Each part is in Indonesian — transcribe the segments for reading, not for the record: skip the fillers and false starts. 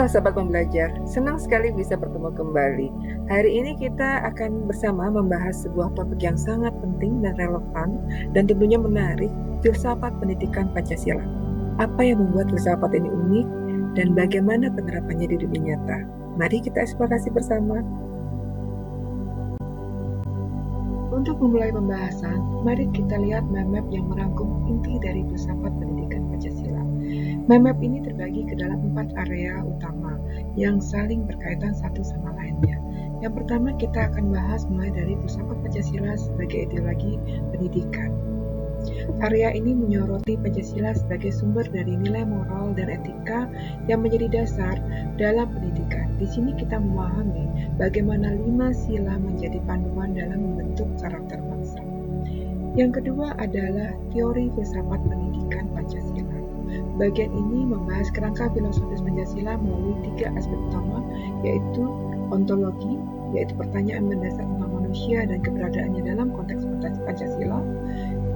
Halo Sobat Pembelajar, senang sekali bisa bertemu kembali. Hari ini kita akan bersama membahas sebuah topik yang sangat penting dan relevan dan tentunya menarik, filsafat pendidikan Pancasila. Apa yang membuat filsafat ini unik dan bagaimana penerapannya di dunia nyata? Mari kita eksplorasi bersama. Untuk memulai pembahasan, mari kita lihat mind map yang merangkum inti dari filsafat pendidikan Pancasila. Mind map ini terbagi ke dalam 4 area utama yang saling berkaitan satu sama lainnya. Yang pertama kita akan bahas mulai dari filsafat Pancasila sebagai ideologi pendidikan. Area ini menyoroti Pancasila sebagai sumber dari nilai moral dan etika yang menjadi dasar dalam pendidikan. Di sini kita memahami bagaimana 5 sila menjadi panduan dalam membentuk karakter bangsa. Yang kedua adalah teori filsafat pendidikan Pancasila. Bagian ini membahas kerangka filosofis Pancasila melalui 3 aspek utama, yaitu ontologi, yaitu pertanyaan mendasar tentang manusia dan keberadaannya dalam konteks Pancasila.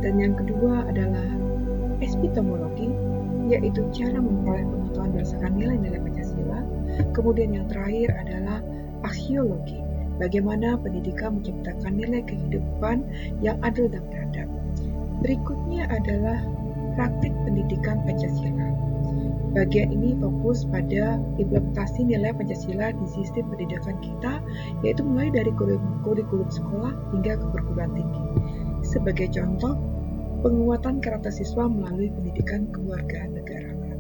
Dan yang kedua adalah epistemologi, yaitu cara memperoleh pengetahuan berdasarkan nilai-nilai Pancasila. Kemudian yang terakhir adalah aksiologi, bagaimana pendidikan menciptakan nilai kehidupan yang adil dan beradab. Berikutnya adalah praktik pendidikan Pancasila. Bagian ini fokus pada implementasi nilai Pancasila di sistem pendidikan kita, yaitu mulai dari kurikulum sekolah hingga ke perguruan tinggi. Sebagai contoh, penguatan karakter siswa melalui pendidikan kewarganegaraan.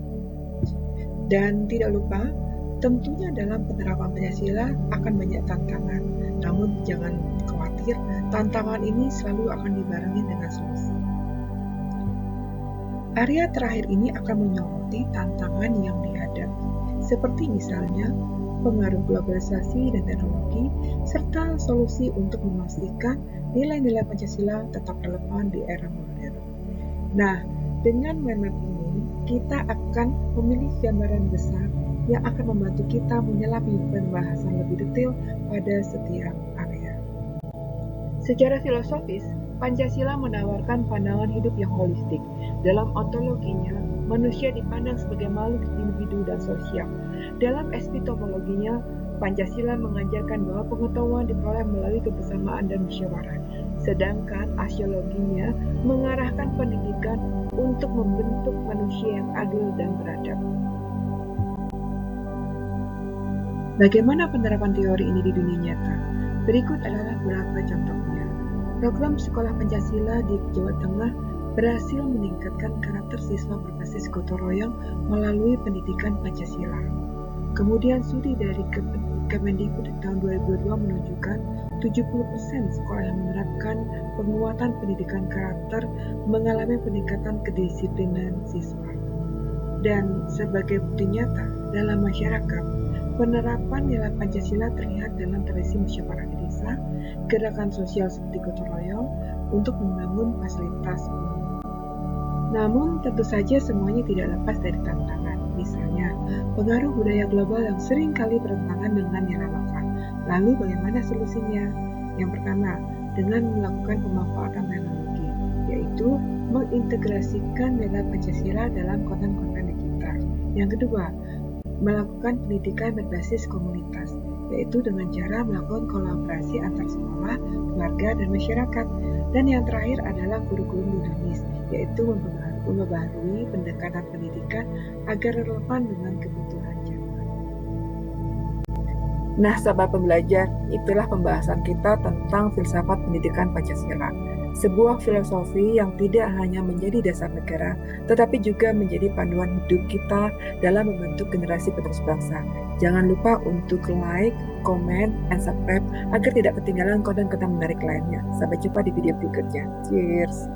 Dan tidak lupa, tentunya dalam penerapan Pancasila akan banyak tantangan. Namun jangan khawatir, tantangan ini selalu akan dibarengi dengan solusi. Area terakhir ini akan menyoroti tantangan yang dihadapi, seperti misalnya pengaruh globalisasi dan teknologi, serta solusi untuk memastikan nilai-nilai Pancasila tetap relevan di era modern. Nah, dengan mind map ini, kita akan memiliki gambaran besar yang akan membantu kita menyelami pembahasan lebih detail pada setiap area. Secara filosofis, Pancasila menawarkan pandangan hidup yang holistik. Dalam ontologinya, manusia dipandang sebagai makhluk individu dan sosial. Dalam epistemologinya, Pancasila mengajarkan bahwa pengetahuan diperoleh melalui kebersamaan dan musyawarah. Sedangkan aksiologinya mengarahkan pendidikan untuk membentuk manusia yang adil dan beradab. Bagaimana penerapan teori ini di dunia nyata? Berikut adalah beberapa contohnya. Program Sekolah Pancasila di Jawa Tengah berhasil meningkatkan karakter siswa berbasis gotong royong melalui pendidikan Pancasila. Kemudian studi dari Kemendikbud tahun 2022 menunjukkan 70% sekolah yang menerapkan penguatan pendidikan karakter mengalami peningkatan kedisiplinan siswa. Dan sebagai bukti nyata dalam masyarakat, penerapan nilai Pancasila terlihat dalam tradisi musyawarah di desa, gerakan sosial seperti gotong royong untuk membangun fasilitas umum. Namun tentu saja semuanya tidak lepas dari tantangan. Misalnya, pengaruh budaya global yang sering kali bertentangan dengan nilai lokal. Lalu bagaimana solusinya? Yang pertama, dengan melakukan pemanfaatan teknologi, yaitu mengintegrasikan nilai Pancasila dalam konten-konten digital. Yang kedua, melakukan pendidikan berbasis komunitas, yaitu dengan cara melakukan kolaborasi antar sekolah, keluarga, dan masyarakat. Dan yang terakhir adalah kurikulum dinamis, yaitu memperbarui pendekatan pendidikan agar relevan dengan kebutuhan zaman. Nah, sahabat pembelajar, itulah pembahasan kita tentang filsafat pendidikan Pancasila. Sebuah filosofi yang tidak hanya menjadi dasar negara, tetapi juga menjadi panduan hidup kita dalam membentuk generasi penerus bangsa. Jangan lupa untuk like, comment, and subscribe agar tidak ketinggalan konten-konten menarik lainnya. Sampai jumpa di video berikutnya. Cheers!